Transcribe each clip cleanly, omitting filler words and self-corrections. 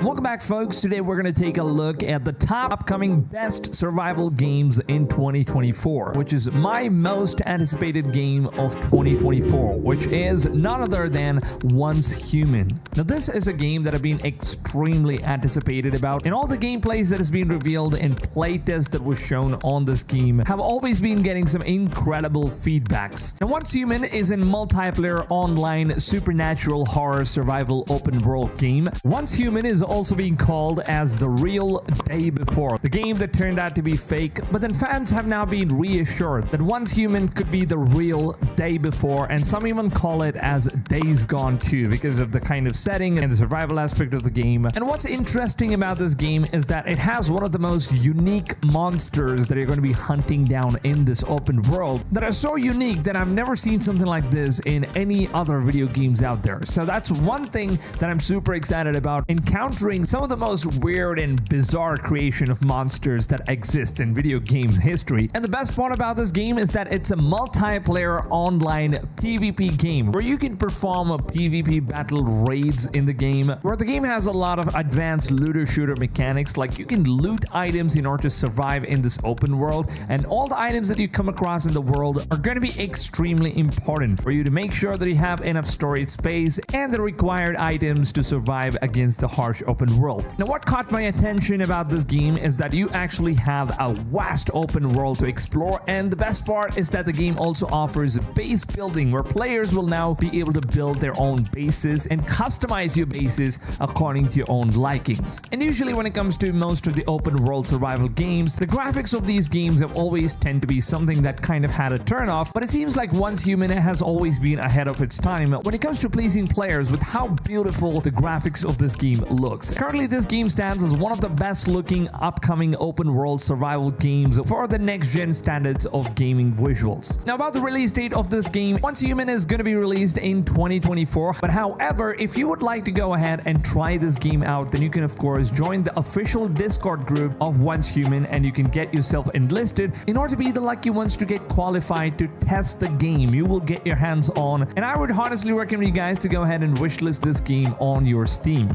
Welcome back, folks. Today we're going to take a look at the top upcoming best survival games in 2024, which is my most anticipated game of 2024, which is none other than Once Human. Now, this is a game that I've been extremely anticipated about, and all the gameplays that has been revealed and playtests that was shown on this game have always been getting some incredible feedbacks. Now, Once Human is a multiplayer online supernatural horror survival open world game. Once Human is also being called as the real Day Before, the game that turned out to be fake, but then fans have now been reassured that Once Human could be the real Day Before, and some even call it as Days Gone 2 because of the kind of setting and the survival aspect of the game. And what's interesting about this game is that it has one of the most unique monsters that you're going to be hunting down in this open world that are so unique that I've never seen something like this in any other video games out there. So that's one thing that I'm super excited about, encountering some of the most weird and bizarre creation of monsters that exist in video games history. And the best part about this game is that it's a multiplayer online PvP game where you can perform a PvP battle raids in the game, where the game has a lot of advanced looter shooter mechanics, like you can loot items in order to survive in this open world, and all the items that you come across in the world are going to be extremely important for you to make sure that you have enough storage space and the required items to survive against the harsh open world. Now, what caught my attention about this game is that you actually have a vast open world to explore, and the best part is that the game also offers base building, where players will now be able to build their own bases and customize your bases according to your own likings. And usually when it comes to most of the open world survival games, the graphics of these games have always tend to be something that kind of had a turn off, but it seems like Once Human has always been ahead of its time when it comes to pleasing players with how beautiful the graphics of this game looks. Currently, this game stands as one of the best looking upcoming open world survival games for the next gen standards of gaming visuals. Now, about the release date of this game, Once Human is going to be released in 2024, but however, if you would like to go ahead and try this game out, then you can of course join the official Discord group of Once Human, and you can get yourself enlisted in order to be the lucky ones to get qualified to test the game you will get your hands on. And I would honestly recommend you guys to go ahead and wishlist this game on your Steam.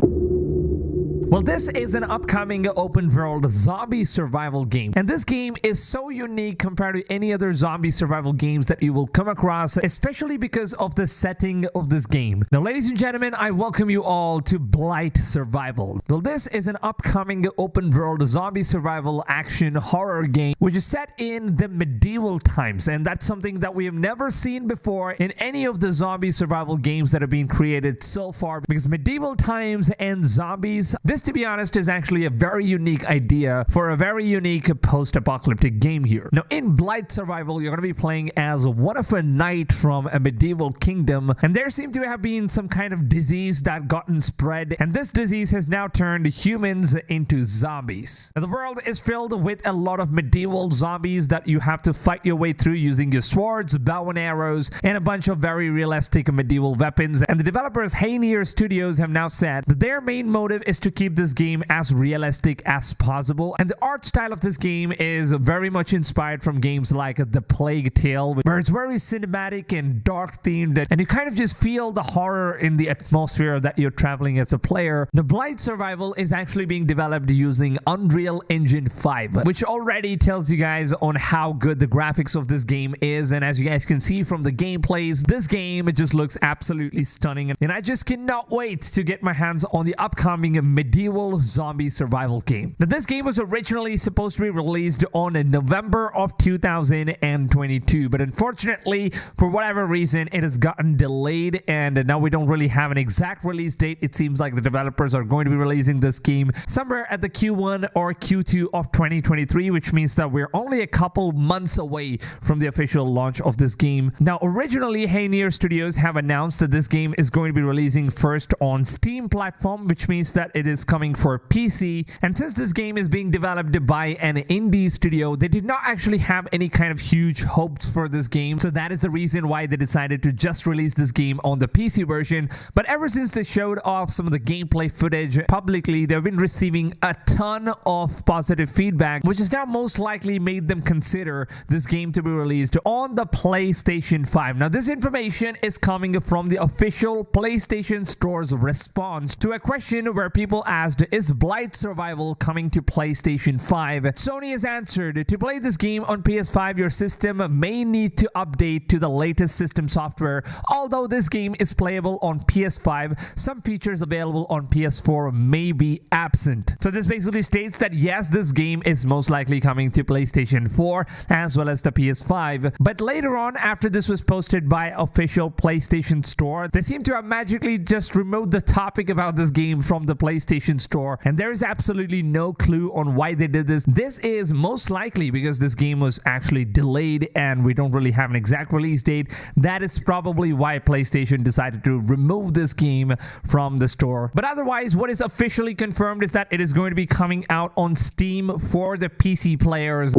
Well, this is an upcoming open world zombie survival game, and this game is so unique compared to any other zombie survival games that you will come across, especially because of the setting of this game. Now, ladies and gentlemen, I welcome you all to Blight Survival. Well, this is an upcoming open world zombie survival action horror game which is set in the medieval times, and that's something that we have never seen before in any of the zombie survival games that have been created so far, because medieval times and zombies, this, to be honest, is actually a very unique idea for a very unique post-apocalyptic game here. Now, in Blight Survival, you're going to be playing as one of a knight from a medieval kingdom, and there seemed to have been some kind of disease that gotten spread, and this disease has now turned humans into zombies. Now, the world is filled with a lot of medieval zombies that you have to fight your way through using your swords, bow and arrows, and a bunch of very realistic medieval weapons. And the developers Haynear Studios have now said that their main motive is to keep this game as realistic as possible, and the art style of this game is very much inspired from games like The Plague Tale, where it's very cinematic and dark themed, and you kind of just feel the horror in the atmosphere that you're traveling as a player. The Blight Survival is actually being developed using Unreal Engine 5, which already tells you guys on how good the graphics of this game is, and as you guys can see from the gameplays, this game, it just looks absolutely stunning, and I just cannot wait to get my hands on the upcoming medieval zombie survival game. Now, this game was originally supposed to be released on November of 2022, but unfortunately, for whatever reason, it has gotten delayed, and now we don't really have an exact release date. It seems like the developers are going to be releasing this game somewhere at the Q1 or Q2 of 2023, which means that we're only a couple months away from the official launch of this game. Now, originally, Haynear Studios have announced that this game is going to be releasing first on Steam platform, which means that it is coming for PC, and since this game is being developed by an indie studio, they did not actually have any kind of huge hopes for this game, so that is the reason why they decided to just release this game on the PC version. But ever since they showed off some of the gameplay footage publicly, they've been receiving a ton of positive feedback, which has now most likely made them consider this game to be released on the PlayStation 5. Now, this information is coming from the official PlayStation Store's response to a question where people asked asked, is Blight Survival coming to PlayStation 5? Sony has answered, to play this game on PS5, your system may need to update to the latest system software. Although this game is playable on PS5, some features available on PS4 may be absent. So this basically states that yes, this game is most likely coming to PlayStation 4 as well as the PS5. But later on, after this was posted by official PlayStation Store, they seem to have magically just removed the topic about this game from the PlayStation Store, and there is absolutely no clue on why they did this. This is most likely because this game was actually delayed and we don't really have an exact release date. That is probably why PlayStation decided to remove this game from the store. But otherwise, what is officially confirmed is that it is going to be coming out on Steam for the PC players.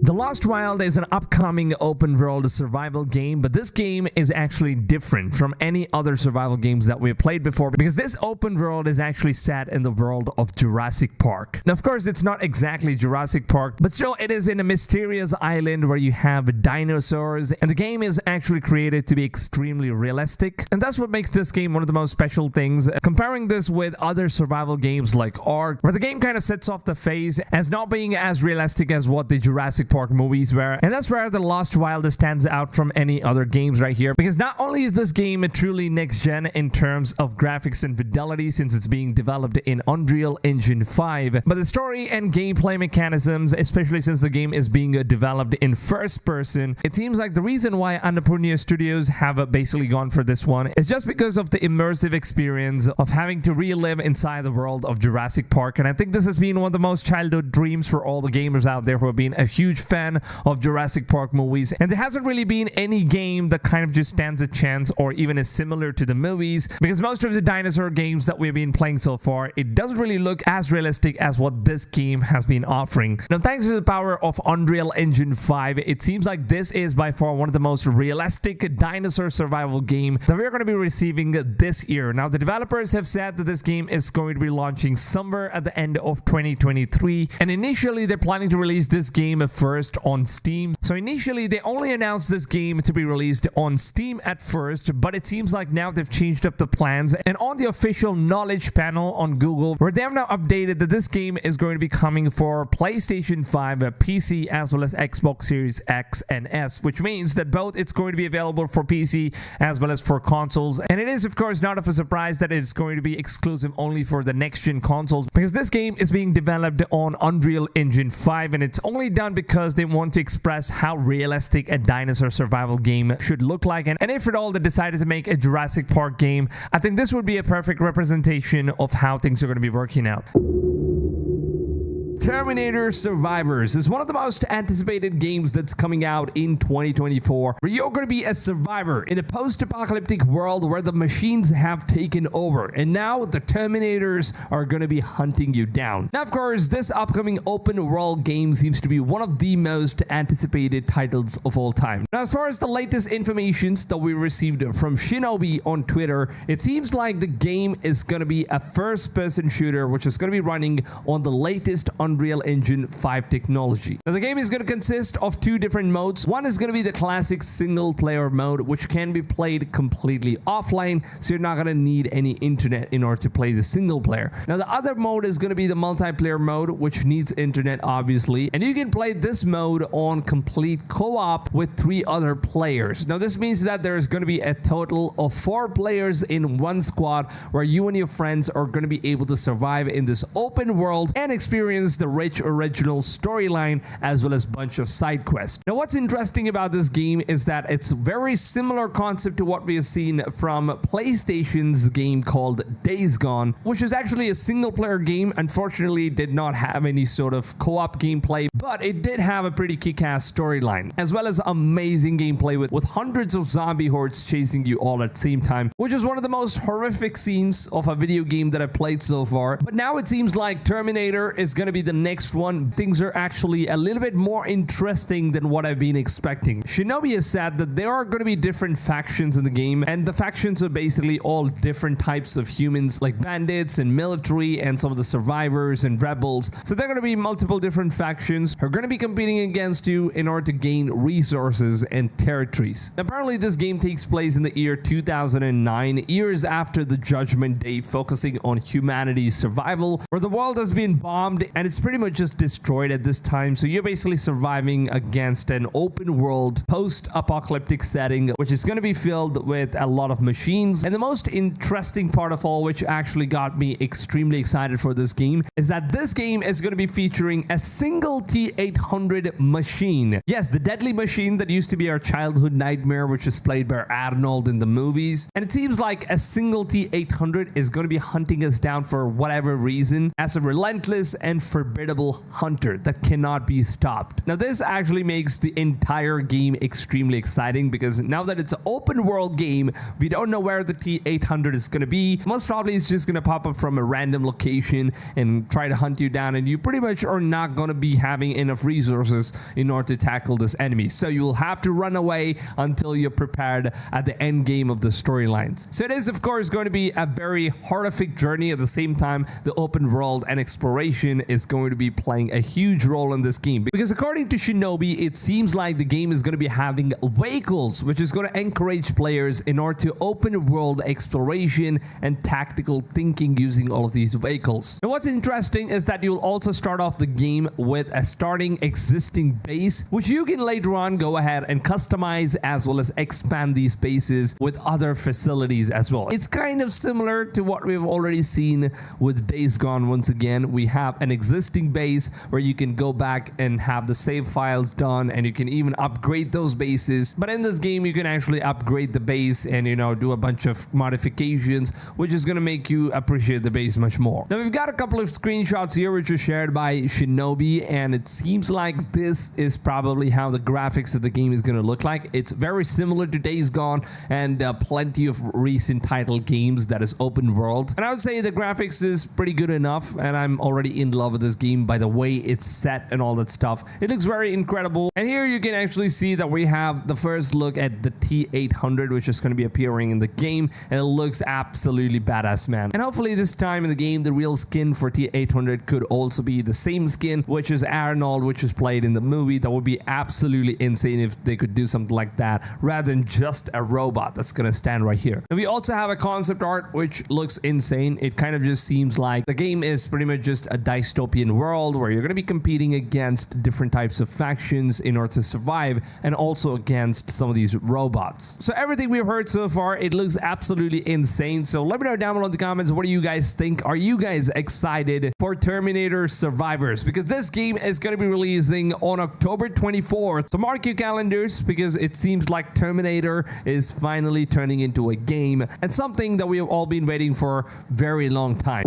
The Lost Wild is an upcoming open-world survival game, but this game is actually different from any other survival games that we've played before because this open world is actually set in the world of Jurassic Park. Now, of course, it's not exactly Jurassic Park, but still it is in a mysterious island where you have dinosaurs, and the game is actually created to be extremely realistic, and that's what makes this game one of the most special things. Comparing this with other survival games like Ark, where the game kind of sets off the face as not being as realistic as what the Jurassic Park movies were, and that's where the Lost Wild stands out from any other games right here, because not only is this game truly next gen in terms of graphics and fidelity since it's being developed in Unreal Engine 5, but the story and gameplay mechanisms, especially since the game is being developed in first person, it seems like the reason why Annapurna Studios have basically gone for this one is just because of the immersive experience of having to relive inside the world of Jurassic Park. And I think this has been one of the most childhood dreams for all the gamers out there who have been a huge fan of Jurassic Park movies, and there hasn't really been any game that kind of just stands a chance or even is similar to the movies, because most of the dinosaur games that we've been playing so far, it doesn't really look as realistic as what this game has been offering. Now, thanks to the power of Unreal Engine 5, it seems like this is by far one of the most realistic dinosaur survival game that we're going to be receiving this year. Now, the developers have said that this game is going to be launching somewhere at the end of 2023, and initially they're planning to release this game first on Steam. So initially they only announced this game to be released on Steam at first, but it seems like now they've changed up the plans, and on the official knowledge panel on Google, where they have now updated that this game is going to be coming for PlayStation 5, PC, as well as Xbox Series X and S, which means that both it's going to be available for PC as well as for consoles. And it is of course not of a surprise that it's going to be exclusive only for the next gen consoles, because this game is being developed on Unreal Engine 5, and it's only done because they want to express how realistic a dinosaur survival game should look like. And if at all they decided to make a Jurassic Park game, I think this would be a perfect representation of how things are going to be working out. Terminator Survivors is one of the most anticipated games that's coming out in 2024, where you're going to be a survivor in a post-apocalyptic world where the machines have taken over, and now the Terminators are going to be hunting you down. Now, of course, this upcoming open-world game seems to be one of the most anticipated titles of all time. Now, as far as the latest information that we received from Shinobi on Twitter, it seems like the game is going to be a first-person shooter, which is going to be running on the latest Unreal Engine 5 technology. Now, the game is going to consist of two different modes. One is going to be the classic single player mode, which can be played completely offline, so you're not going to need any internet in order to play the single player. Now, the other mode is going to be the multiplayer mode, which needs internet obviously, and you can play this mode on complete co-op with 3 other players. Now, this means that there is going to be a total of 4 players in one squad, where you and your friends are going to be able to survive in this open world and experience the rich original storyline as well as bunch of side quests. Now, what's interesting about this game is that it's very similar concept to what we have seen from PlayStation's game called Days Gone, which is actually a single player game. Unfortunately, did not have any sort of co-op gameplay, but it did have a pretty kick-ass storyline as well as amazing gameplay with hundreds of zombie hordes chasing you all at the same time, which is one of the most horrific scenes of a video game that I've played so far. But now it seems like Terminator is going to be the next one, things are actually a little bit more interesting than what I've been expecting. Shinobi has said that there are going to be different factions in the game, and the factions are basically all different types of humans, like bandits and military and some of the survivors and rebels. So there are going to be multiple different factions who are going to be competing against you in order to gain resources and territories. Apparently, this game takes place in the year 2009, years after the Judgment Day, focusing on humanity's survival, where the world has been bombed and it's pretty much just destroyed at this time. So you're basically surviving against an open world post-apocalyptic setting, which is going to be filled with a lot of machines. And the most interesting part of all, which actually got me extremely excited for this game, is that this game is going to be featuring a single T-800 machine. Yes, the deadly machine that used to be our childhood nightmare, which is played by Arnold in the movies. And it seems like a single T-800 is going to be hunting us down for whatever reason as a relentless and formidable hunter that cannot be stopped. Now, this actually makes the entire game extremely exciting, because now that it's an open world game, we don't know where the T-800 is going to be. Most probably it's just going to pop up from a random location and try to hunt you down, and you pretty much are not going to be having enough resources in order to tackle this enemy. So you'll have to run away until you're prepared at the end game of the storylines. So it is, of course, going to be a very horrific journey. At the same time, the open world and exploration is going to be playing a huge role in this game, because according to Shinobi, it seems like the game is going to be having vehicles, which is going to encourage players in order to open world exploration and tactical thinking using all of these vehicles. And what's interesting is that you'll also start off the game with a starting existing base, which you can later on go ahead and customize, as well as expand these bases with other facilities as well. It's kind of similar to what we've already seen with Days Gone. Once again, we have an existing base where you can go back and have the save files done, and you can even upgrade those bases. But in this game, you can actually upgrade the base and, you know, do a bunch of modifications, which is going to make you appreciate the base much more. Now, we've got a couple of screenshots here which are shared by Shinobi, and it seems like this is probably how the graphics of the game is going to look like. It's very similar to Days Gone and plenty of recent title games that is open world. And I would say the graphics is pretty good enough, and I'm already in love with this game by the way it's set and all that stuff. It looks very incredible. And here you can actually see that we have the first look at the T-800, which is going to be appearing in the game, and it looks absolutely badass, man. And hopefully this time in the game, the real skin for T-800 could also be the same skin, which is Arnold, which is played in the movie. That would be absolutely insane if they could do something like that, rather than just a robot that's going to stand right here. And we also have a concept art, which looks insane. It kind of just seems like the game is pretty much just a dystopian world where you're going to be competing against different types of factions in order to survive, and also against some of these robots. So everything we've heard so far, it looks absolutely insane. So let me know down below in the comments, what do you guys think? Are you guys excited for Terminator Survivors? Because this game is going to be releasing on October 24th. So mark your calendars, because it seems like Terminator is finally turning into a game, and something that we have all been waiting for a very long time.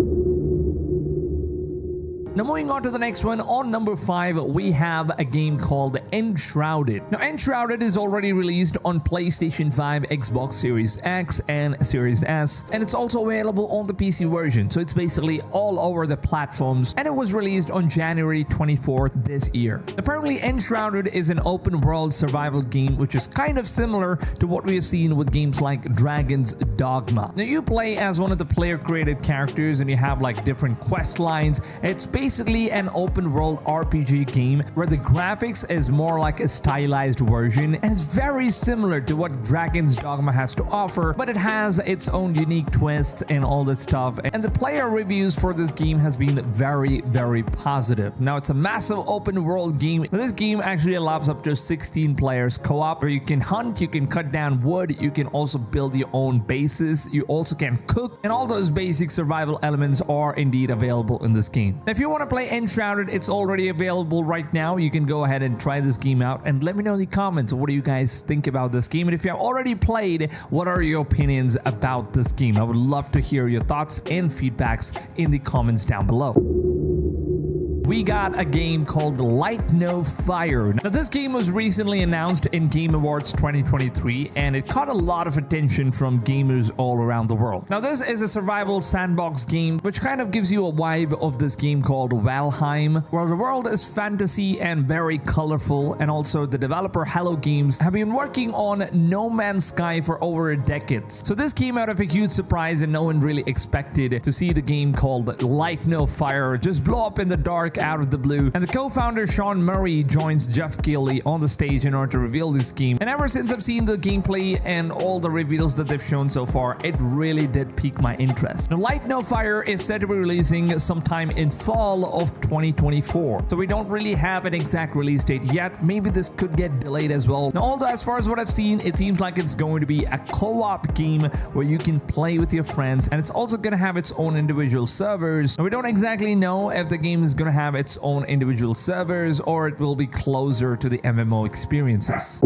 Now, moving on to the next one, on number 5, we have a game called Enshrouded. Now, Enshrouded is already released on PlayStation 5, Xbox Series X, and Series S, and it's also available on the PC version, so it's basically all over the platforms, and it was released on January 24th this year. Apparently, Enshrouded is an open-world survival game, which is kind of similar to what we have seen with games like Dragon's Dogma. Now, you play as one of the player-created characters, and you have like different quest lines. It's basically an open world RPG game where the graphics is more like a stylized version, and it's very similar to what Dragon's Dogma has to offer, but it has its own unique twists and all that stuff. And the player reviews for this game has been very, very positive. Now, it's a massive open world game. This game actually allows up to 16 players co-op, where you can hunt, you can cut down wood, you can also build your own bases, you also can cook, and all those basic survival elements are indeed available in this game. If you want to play Enshrouded, it's already available right now. You can go ahead and try this game out, and let me know in the comments, what do you guys think about this game? And if you have already played, what are your opinions about this game? I would love to hear your thoughts and feedbacks in the comments down below. we got a game called Light No Fire. Now, this game was recently announced in Game Awards 2023, and it caught a lot of attention from gamers all around the world. Now, this is a survival sandbox game, which kind of gives you a vibe of this game called Valheim, where the world is fantasy and very colorful, and also the developer Hello Games have been working on No Man's Sky for over a decade. So this came out of a huge surprise, and no one really expected to see the game called Light No Fire just blow up in the dark out of the blue. And the co-founder Sean Murray joins Jeff Keighley on the stage in order to reveal this game. And ever since I've seen the gameplay and all the reveals that they've shown so far, it really did pique my interest. Now, Light No Fire is said to be releasing sometime in fall of 2024. So we don't really have an exact release date yet. Maybe this could get delayed as well. Now, although as far as what I've seen, it seems like it's going to be a co-op game where you can play with your friends, and it's also going to have its own individual servers. Now, we don't exactly know if the game is going to have its own individual servers or it will be closer to the MMO experiences.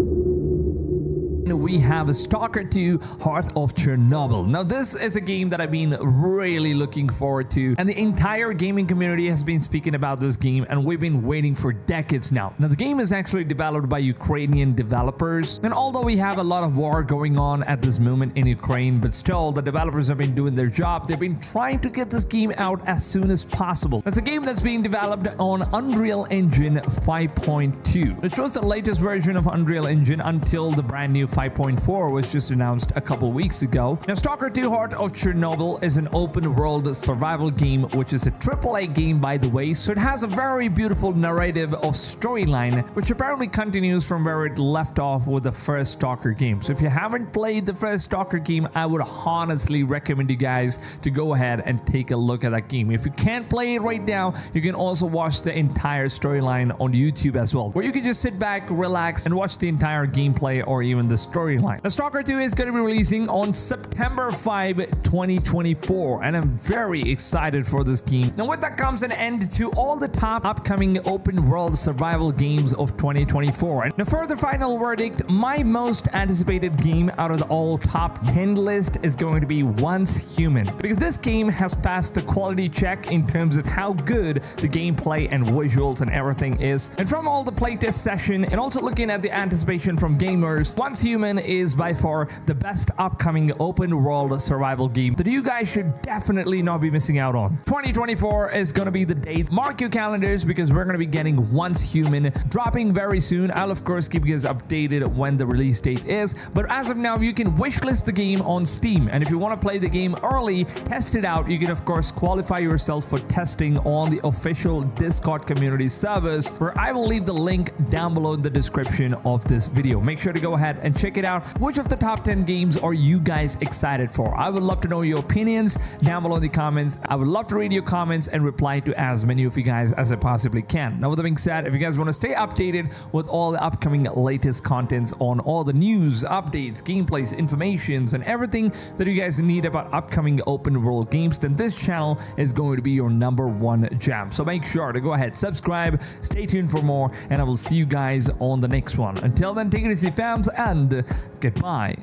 We have Stalker 2 Heart of Chernobyl. Now, this is a game that I've been really looking forward to, and the entire gaming community has been speaking about this game, and we've been waiting for decades now. Now, the game is actually developed by Ukrainian developers, and although we have a lot of war going on at this moment in Ukraine, but still the developers have been doing their job. They've been trying to get this game out as soon as possible. It's a game that's being developed on Unreal Engine 5.2, which was the latest version of Unreal Engine until the brand new 5.4 was just announced a couple weeks ago. Now, Stalker 2 Heart of Chernobyl is an open world survival game, which is a AAA game, by the way, so it has a very beautiful narrative of storyline, which apparently continues from where it left off with the first Stalker game. So if you haven't played the first Stalker game, I would honestly recommend you guys to go ahead and take a look at that game. If you can't play it right now, you can also watch the entire storyline on YouTube as well, where you can just sit back, relax, and watch the entire gameplay or even the storyline. Now, Stalker 2 is going to be releasing on September 5, 2024, and I'm very excited for this game. Now, with that comes an end to all the top upcoming open world survival games of 2024. And now, for the final verdict, my most anticipated game out of the all top 10 list is going to be Once Human, because this game has passed the quality check in terms of how good the gameplay and visuals and everything is. And from all the playtest session and also looking at the anticipation from gamers, Once Human is by far the best upcoming open world survival game that you guys should definitely not be missing out on. 2024 is going to be the date. Mark your calendars, because we're going to be getting Once Human dropping very soon. I'll of course keep you guys updated when the release date is, but as of now, you can wishlist the game on Steam, and if you want to play the game early, test it out, you can of course qualify yourself for testing on the official Discord community servers, where I will leave the link down below in the description of this video. Make sure to go ahead and check it out. Which of the top 10 games are you guys excited for? I would love to know your opinions down below in the comments. I would love to read your comments and reply to as many of you guys as I possibly can. Now, with that being said, if you guys want to stay updated with all the upcoming latest contents on all the news, updates, gameplays, informations, and everything that you guys need about upcoming open world games, then this channel is going to be your #1 jam. So make sure to go ahead, subscribe, stay tuned for more, and I will see you guys on the next one. Until then, take it easy, fams, and goodbye.